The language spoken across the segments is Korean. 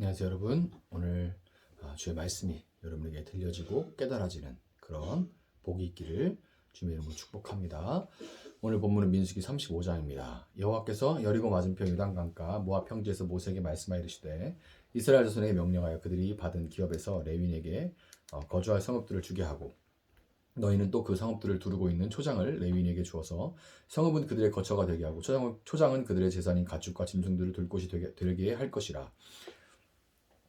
안녕하세요 여러분. 오늘 주의 말씀이 여러분에게 들려지고 깨달아지는 그런 복이 있기를 주님의 이름으로 축복합니다. 오늘 본문은 민수기 35장입니다. 여호와께서 여리고 맞은편 요단강가 모압 평지에서 모세에게 말씀하여 이르시되 이스라엘 자손에게 명령하여 그들이 받은 기업에서 레위인에게 거주할 성읍들을 주게 하고 너희는 또 그 성읍들을 두르고 있는 초장을 레위인에게 주어서 성읍은 그들의 거처가 되게 하고 초장은 그들의 재산인 가축과 짐승들을 둘 곳이 되게 할 것이라.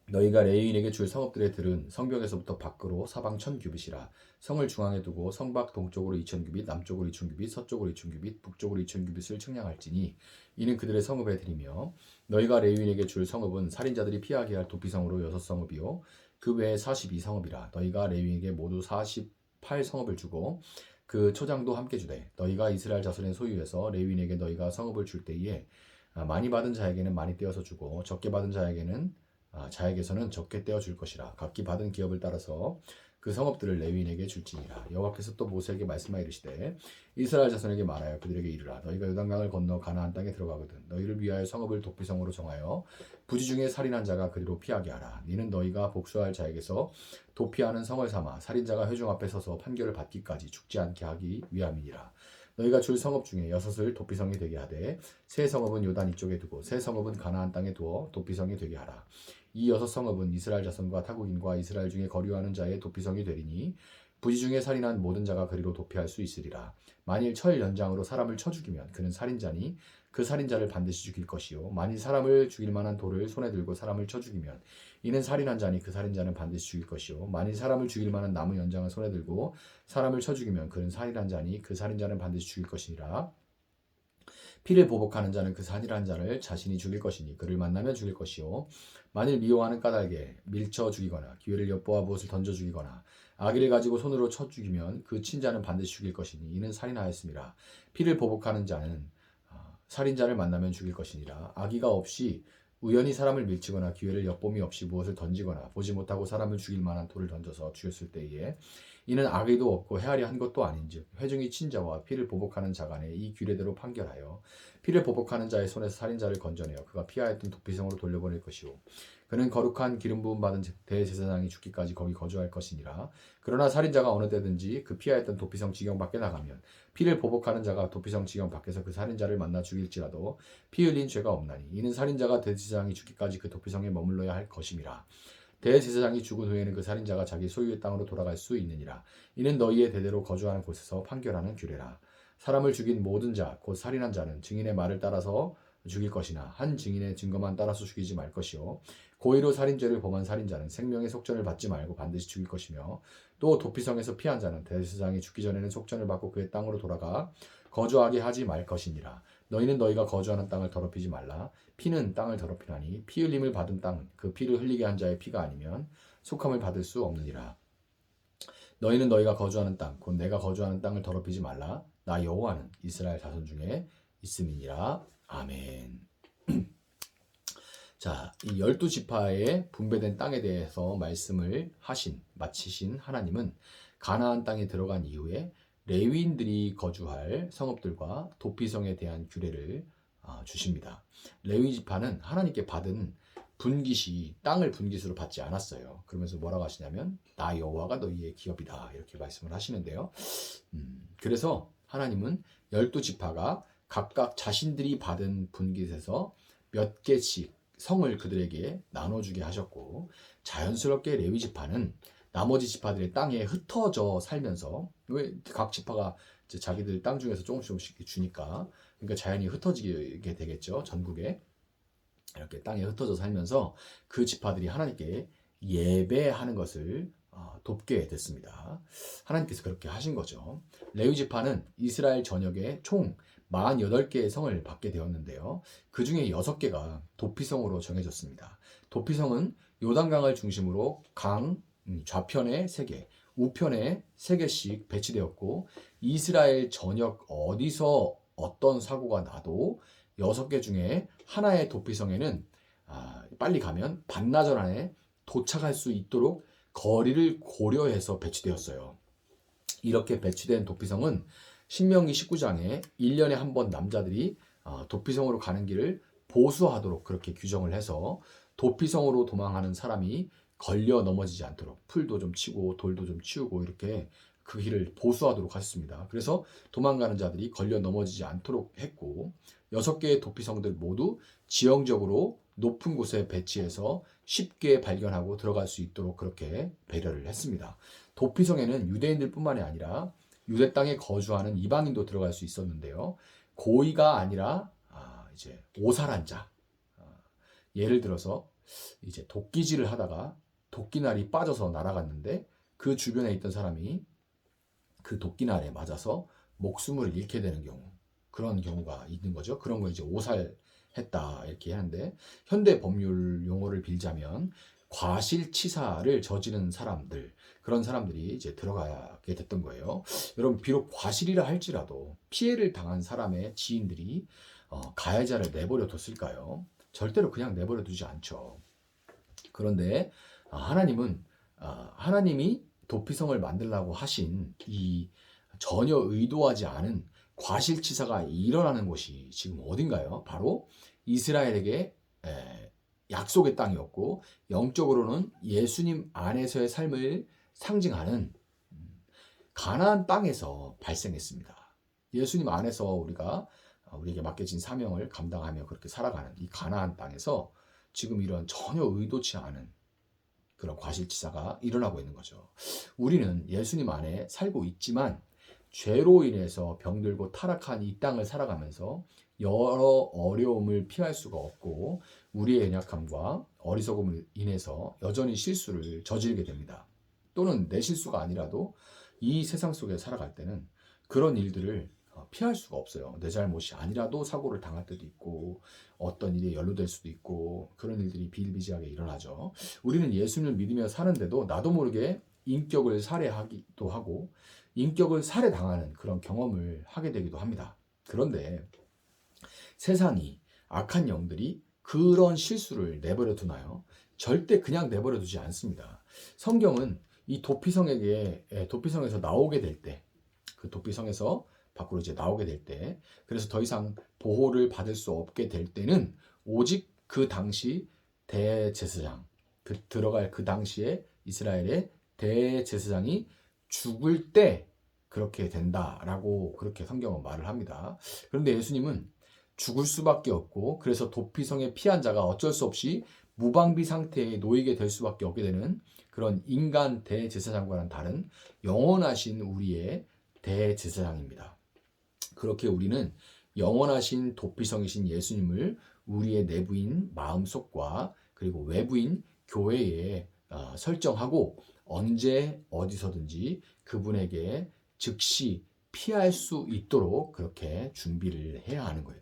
너희가 레위인에게 줄 성읍들의 들은 성벽에서부터 밖으로 사방 1000규빗이라. 성을 중앙에 두고 성밖 동쪽으로 2000규빗, 남쪽으로 2000규빗, 서쪽으로 2000규빗, 북쪽으로 2000규빗을 측량할지니 이는 그들의 성읍의 들이며 너희가 레위인에게 줄 성읍은 살인자들이 피하게 할 도피성으로 6성읍이요 그 외에 42성읍이라. 너희가 레위인에게 모두 48성읍을 주고 그 초장도 함께 주되 너희가 이스라엘 자손의 소유에서 레위인에게 너희가 성읍을 줄 때에 많이 받은 자에게는 많이 떼어서 주고 적게 받은 자에게서는 적게 떼어 줄 것이라. 각기 받은 기업을 따라서 그 성읍들을 레위인에게 줄지니라. 여호와께서 또 모세에게 말씀하여 이르시되 이스라엘 자손에게 말하여 그들에게 이르라. 너희가 요단강을 건너 가나안 땅에 들어가거든 너희를 위하여 성읍을 도피성으로 정하여 부지 중에 살인한 자가 그리로 피하게 하라. 이는 너희가 복수할 자에게서 도피하는 성을 삼아 살인자가 회중 앞에 서서 판결을 받기까지 죽지 않게 하기 위함이니라. 너희가 줄 성읍 중에 6을 도피성이 되게 하되 세 성읍은 요단 이쪽에 두고 세 성읍은 가나안 땅에 두어 도피성이 되게 하라. 이 6성읍은 이스라엘 자손과 타국인과 이스라엘 중에 거류하는 자의 도피성이 되리니 부지 중에 살인한 모든 자가 그리로 도피할 수 있으리라. 만일 철 연장으로 사람을 쳐 죽이면 그는 살인자니 그 살인자를 반드시 죽일 것이요 만일 사람을 죽일 만한 돌을 손에 들고 사람을 쳐 죽이면 이는 살인한 자니 그 살인자는 반드시 죽일 것이요 만일 사람을 죽일 만한 나무 연장을 손에 들고 사람을 쳐 죽이면 그는 살인한 자니 그 살인자는 반드시 죽일 것이니라. 피를 보복하는 자는 그 살인한 자를 자신이 죽일 것이니 그를 만나면 죽일 것이요 만일 미워하는 까닭에 밀쳐 죽이거나 기회를 엿보아 무엇을 던져 죽이거나 아기를 가지고 손으로 쳐 죽이면 그 친자는 반드시 죽일 것이니 이는 살인하였습니다. 피를 보복하는 자는 살인자를 만나면 죽일 것이니라. 아기가 없이 우연히 사람을 밀치거나 기회를 엿봄이 없이 무엇을 던지거나 보지 못하고 사람을 죽일 만한 돌을 던져서 죽였을 때에 이는 악의도 없고 헤아려 한 것도 아닌즉 회중이 친자와 피를 보복하는 자 간에 이 규례대로 판결하여 피를 보복하는 자의 손에서 살인자를 건져내어 그가 피하였던 도피성으로 돌려보낼 것이요 그는 거룩한 기름 부음 받은 대제사장이 죽기까지 거기 거주할 것이니라. 그러나 살인자가 어느 때든지 그 피하였던 도피성 지경 밖에 나가면 피를 보복하는 자가 도피성 지경 밖에서 그 살인자를 만나 죽일지라도 피 흘린 죄가 없나니 이는 살인자가 대제사장이 죽기까지 그 도피성에 머물러야 할 것임이라. 대제사장이 죽은 후에는 그 살인자가 자기 소유의 땅으로 돌아갈 수 있느니라. 이는 너희의 대대로 거주하는 곳에서 판결하는 규례라. 사람을 죽인 모든 자 곧 살인한 자는 증인의 말을 따라서 죽일 것이나 한 증인의 증거만 따라서 죽이지 말 것이요 고의로 살인죄를 범한 살인자는 생명의 속전을 받지 말고 반드시 죽일 것이며 또 도피성에서 피한 자는 대제사장이 죽기 전에는 속전을 받고 그의 땅으로 돌아가 거주하게 하지 말 것이니라. 너희는 너희가 거주하는 땅을 더럽히지 말라. 피는 땅을 더럽히나니 피 흘림을 받은 땅은 그 피를 흘리게 한 자의 피가 아니면 속함을 받을 수 없느니라. 너희는 너희가 거주하는 땅 곧 내가 거주하는 땅을 더럽히지 말라. 나 여호와는 이스라엘 자손 중에 있음이니라. 아멘. 자, 이 12지파의 분배된 땅에 대해서 말씀을 마치신 하나님은 가나안 땅에 들어간 이후에 레위인들이 거주할 성읍들과 도피성에 대한 규례를 주십니다. 레위 지파는 하나님께 받은 분깃이 땅을 분깃으로 받지 않았어요. 그러면서 뭐라고 하시냐면 나 여호와가 너희의 기업이다 이렇게 말씀을 하시는데요. 그래서 하나님은 12지파가 각각 자신들이 받은 분깃에서 몇 개씩 성을 그들에게 나눠주게 하셨고 자연스럽게 레위 지파는 나머지 지파들의 땅에 흩어져 살면서 왜 각 지파가 자기들 땅 중에서 조금씩 주니까 그러니까 자연히 흩어지게 되겠죠. 전국에 이렇게 땅에 흩어져 살면서 그 지파들이 하나님께 예배하는 것을 돕게 됐습니다. 하나님께서 그렇게 하신 거죠. 레위 지파는 이스라엘 전역에 총 48개의 성을 받게 되었는데요. 그 중에 6개가 도피성으로 정해졌습니다. 도피성은 요단강을 중심으로 강 좌편에 3개, 우편에 3개씩 배치되었고 이스라엘 전역 어디서 어떤 사고가 나도 6개 중에 하나의 도피성에는 빨리 가면 반나절 안에 도착할 수 있도록 거리를 고려해서 배치되었어요. 이렇게 배치된 도피성은 신명기 19장에 1년에 한 번 남자들이 도피성으로 가는 길을 보수하도록 그렇게 규정을 해서 도피성으로 도망하는 사람이 걸려 넘어지지 않도록 풀도 좀 치고 돌도 좀 치우고 이렇게 그 길을 보수하도록 하셨습니다. 그래서 도망가는 자들이 걸려 넘어지지 않도록 했고 6개의 도피성들 모두 지형적으로 높은 곳에 배치해서 쉽게 발견하고 들어갈 수 있도록 그렇게 배려를 했습니다. 도피성에는 유대인들뿐만이 아니라 유대 땅에 거주하는 이방인도 들어갈 수 있었는데요. 고의가 아니라 이제 오살한 자, 예를 들어서 이제 도끼질을 하다가 도끼날이 빠져서 날아갔는데 그 주변에 있던 사람이 그 도끼날에 맞아서 목숨을 잃게 되는 경우, 그런 경우가 있는 거죠. 그런 거 이제 오살했다 이렇게 하는데 현대 법률 용어를 빌자면 과실치사를 저지른 사람들, 그런 사람들이 이제 들어가게 됐던 거예요. 여러분, 비록 과실이라 할지라도 피해를 당한 사람의 지인들이 가해자를 내버려 뒀을까요? 절대로 그냥 내버려 두지 않죠. 그런데 하나님이 도피성을 만들라고 하신 이 전혀 의도하지 않은 과실치사가 일어나는 곳이 지금 어딘가요? 바로 이스라엘에게 약속의 땅이었고 영적으로는 예수님 안에서의 삶을 상징하는 가나안 땅에서 발생했습니다. 예수님 안에서 우리에게 맡겨진 사명을 감당하며 그렇게 살아가는 이 가나안 땅에서 지금 이런 전혀 의도치 않은 그런 과실치사가 일어나고 있는 거죠. 우리는 예수님 안에 살고 있지만 죄로 인해서 병들고 타락한 이 땅을 살아가면서 여러 어려움을 피할 수가 없고 우리의 연약함과 어리석음을 인해서 여전히 실수를 저지르게 됩니다. 또는 내 실수가 아니라도 이 세상 속에 살아갈 때는 그런 일들을 피할 수가 없어요. 내 잘못이 아니라도 사고를 당할 때도 있고 어떤 일에 연루될 수도 있고 그런 일들이 비일비재하게 일어나죠. 우리는 예수님을 믿으며 사는데도 나도 모르게 인격을 살해하기도 하고 인격을 살해당하는 그런 경험을 하게 되기도 합니다. 그런데 세상이 악한 영들이 그런 실수를 내버려 두나요? 절대 그냥 내버려 두지 않습니다. 성경은 이 도피성에서 나오게 될 때, 그 도피성에서 밖으로 이제 나오게 될 때, 그래서 더 이상 보호를 받을 수 없게 될 때는 오직 그 당시 대제사장, 들어갈 그 당시에 이스라엘의 대제사장이 죽을 때 그렇게 된다라고 그렇게 성경은 말을 합니다. 그런데 예수님은 죽을 수밖에 없고 그래서 도피성에 피한 자가 어쩔 수 없이 무방비 상태에 놓이게 될 수밖에 없게 되는 그런 인간 대제사장과는 다른 영원하신 우리의 대제사장입니다. 그렇게 우리는 영원하신 도피성이신 예수님을 우리의 내부인 마음속과 그리고 외부인 교회에 설정하고 언제 어디서든지 그분에게 즉시 피할 수 있도록 그렇게 준비를 해야 하는 거예요.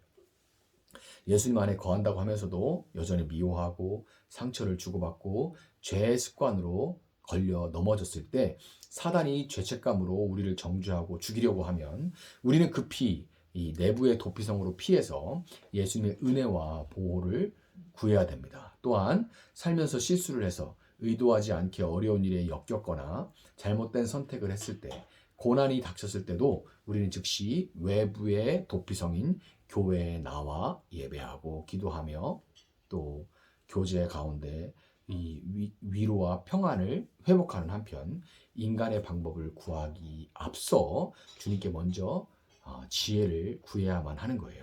예수님 안에 거한다고 하면서도 여전히 미워하고 상처를 주고받고 죄의 습관으로 걸려 넘어졌을 때 사단이 죄책감으로 우리를 정죄하고 죽이려고 하면 우리는 급히 이 내부의 도피성으로 피해서 예수님의 은혜와 보호를 구해야 됩니다. 또한 살면서 실수를 해서 의도하지 않게 어려운 일에 엮였거나 잘못된 선택을 했을 때 고난이 닥쳤을 때도 우리는 즉시 외부의 도피성인 교회에 나와 예배하고 기도하며 또 교제 가운데 이 위로와 평안을 회복하는 한편 인간의 방법을 구하기 앞서 주님께 먼저 지혜를 구해야만 하는 거예요.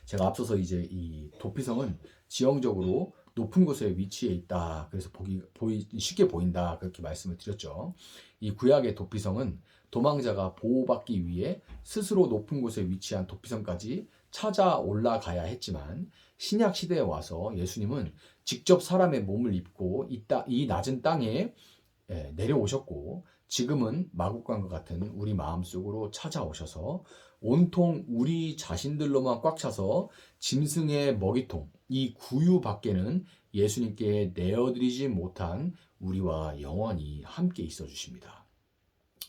제가 앞서서 이제 이 도피성은 지형적으로 높은 곳에 위치해 있다. 그래서 쉽게 보인다. 그렇게 말씀을 드렸죠. 이 구약의 도피성은 도망자가 보호받기 위해 스스로 높은 곳에 위치한 도피성까지 찾아 올라가야 했지만 신약 시대에 와서 예수님은 직접 사람의 몸을 입고 이 낮은 땅에 내려오셨고 지금은 마국간과 같은 우리 마음속으로 찾아오셔서 온통 우리 자신들로만 꽉 차서 짐승의 먹이통, 이 구유 밖에는 예수님께 내어드리지 못한 우리와 영원히 함께 있어 주십니다.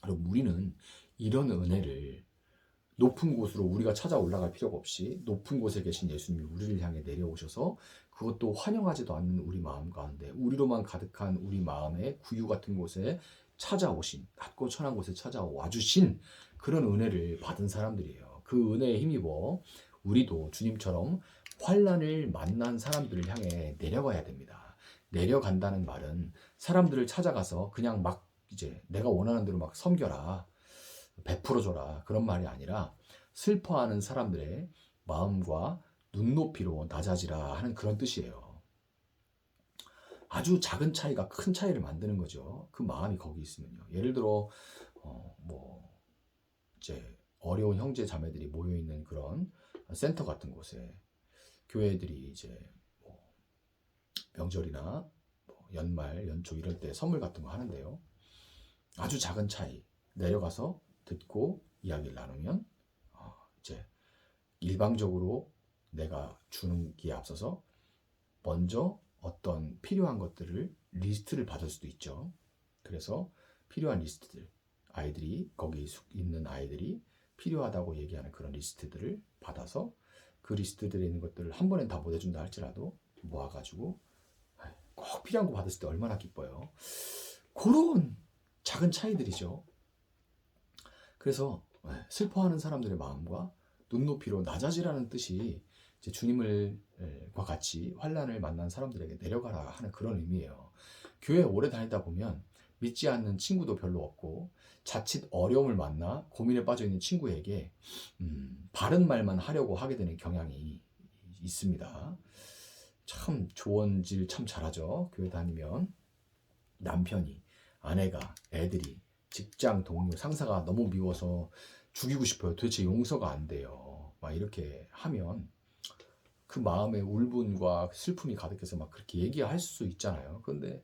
그럼 우리는 이런 은혜를 높은 곳으로 우리가 찾아 올라갈 필요가 없이 높은 곳에 계신 예수님이 우리를 향해 내려오셔서 그것도 환영하지도 않는 우리 마음 가운데 우리로만 가득한 우리 마음의 구유 같은 곳에 찾아오신, 낮고 천한 곳에 찾아와 주신 그런 은혜를 받은 사람들이에요. 그 은혜에 힘입어 우리도 주님처럼 환난을 만난 사람들을 향해 내려가야 됩니다. 내려간다는 말은 사람들을 찾아가서 그냥 막 이제 내가 원하는 대로 막 섬겨라, 베풀어줘라 그런 말이 아니라 슬퍼하는 사람들의 마음과 눈높이로 낮아지라 하는 그런 뜻이에요. 아주 작은 차이가 큰 차이를 만드는 거죠. 그 마음이 거기 있으면요. 예를 들어 뭐 이제 어려운 형제 자매들이 모여 있는 그런 센터 같은 곳에 교회들이 이제 뭐 명절이나 뭐 연말, 연초 이럴 때 선물 같은 거 하는데요. 아주 작은 차이 내려가서 듣고 이야기를 나누면 이제 일방적으로 내가 주는 게 앞서서 먼저 어떤 필요한 것들을 리스트를 받을 수도 있죠. 그래서 필요한 리스트들, 아이들이 거기 있는 아이들이 필요하다고 얘기하는 그런 리스트들을 받아서 그 리스트들에 있는 것들을 한 번에 다 못 해준다 할지라도 모아가지고 꼭 필요한 거 받았을 때 얼마나 기뻐요. 그런 작은 차이들이죠. 그래서 슬퍼하는 사람들의 마음과 눈높이로 낮아지라는 뜻이 이제 주님과 같이 환난을 만난 사람들에게 내려가라 하는 그런 의미예요. 교회 오래 다니다 보면 믿지 않는 친구도 별로 없고 자칫 어려움을 만나 고민에 빠져 있는 친구에게 바른 말만 하려고 하게 되는 경향이 있습니다. 참 조언질 참 잘하죠. 교회 다니면 남편이, 아내가, 애들이, 직장 동료, 상사가 너무 미워서 죽이고 싶어요. 도대체 용서가 안 돼요. 막 이렇게 하면 그 마음에 울분과 슬픔이 가득해서 막 그렇게 얘기할 수 있잖아요. 그런데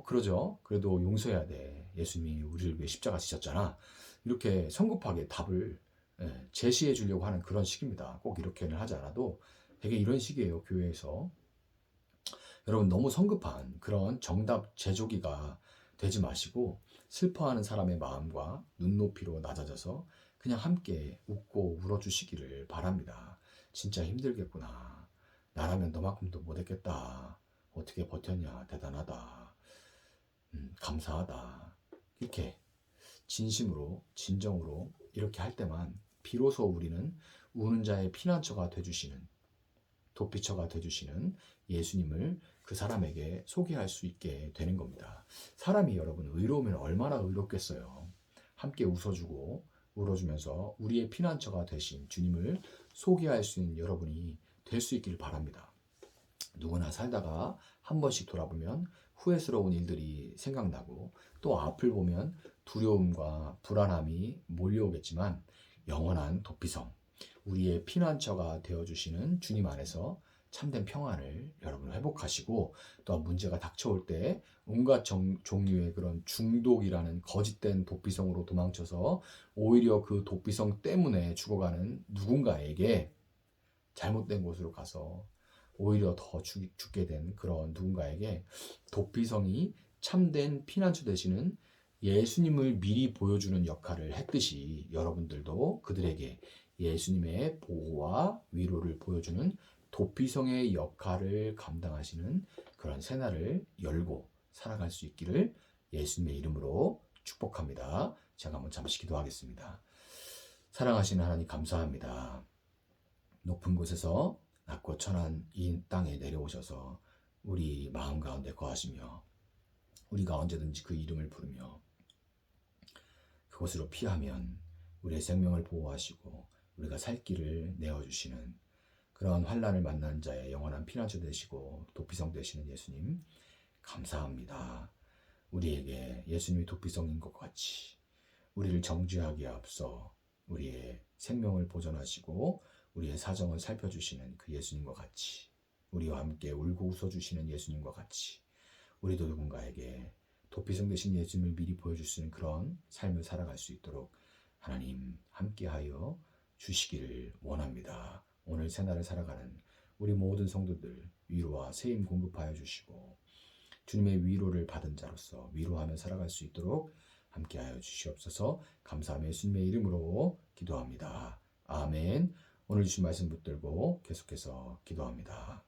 그러죠. 그래도 용서해야 돼. 예수님이 우리를 위해 십자가 지셨잖아. 이렇게 성급하게 답을 제시해 주려고 하는 그런 식입니다. 꼭 이렇게는 하지 않아도 되게 이런 식이에요. 교회에서. 여러분 너무 성급한 그런 정답 제조기가 되지 마시고 슬퍼하는 사람의 마음과 눈높이로 낮아져서 그냥 함께 웃고 울어주시기를 바랍니다. 진짜 힘들겠구나. 나라면 너만큼도 못했겠다. 어떻게 버텼냐. 대단하다. 감사하다. 이렇게 진심으로 진정으로 이렇게 할 때만 비로소 우리는 우는 자의 피난처가 되주시는 도피처가 되주시는 예수님을 그 사람에게 소개할 수 있게 되는 겁니다. 사람이 여러분 의로우면 얼마나 의롭겠어요. 함께 웃어주고 울어주면서 우리의 피난처가 되신 주님을 소개할 수 있는 여러분이 될 수 있기를 바랍니다. 누구나 살다가 한 번씩 돌아보면 후회스러운 일들이 생각나고 또 앞을 보면 두려움과 불안함이 몰려오겠지만 영원한 도피성, 우리의 피난처가 되어주시는 주님 안에서 참된 평안을 여러분 회복하시고 또 문제가 닥쳐올 때 온갖 종류의 그런 중독이라는 거짓된 도피성으로 도망쳐서 오히려 그 도피성 때문에 죽어가는 누군가에게 잘못된 곳으로 가서 오히려 더 죽게 된 그런 누군가에게 도피성이 참된 피난처 되시는 예수님을 미리 보여주는 역할을 했듯이 여러분들도 그들에게 예수님의 보호와 위로를 보여주는 도피성의 역할을 감당하시는 그런 새날을 열고 살아갈 수 있기를 예수님의 이름으로 축복합니다. 제가 한번 잠시 기도하겠습니다. 사랑하시는 하나님 감사합니다. 높은 곳에서 낮고 천한 이 땅에 내려오셔서 우리 마음 가운데 거하시며 우리가 언제든지 그 이름을 부르며 그곳으로 피하면 우리의 생명을 보호하시고 우리가 살 길을 내어주시는 그런 환난을 만난 자의 영원한 피난처 되시고 도피성 되시는 예수님 감사합니다. 우리에게 예수님이 도피성인 것 같이 우리를 정죄하기에 앞서 우리의 생명을 보존하시고 우리의 사정을 살펴주시는 그 예수님과 같이 우리와 함께 울고 웃어주시는 예수님과 같이 우리도 누군가에게 도피성 되신 예수님을 미리 보여줄 수 있는 그런 삶을 살아갈 수 있도록 하나님 함께하여 주시기를 원합니다. 오늘 새날을 살아가는 우리 모든 성도들 위로와 세임 공급하여 주시고 주님의 위로를 받은 자로서 위로하며 살아갈 수 있도록 함께하여 주시옵소서. 감사하며 예수님의 이름으로 기도합니다. 아멘. 오늘 주신 말씀 붙들고 계속해서 기도합니다.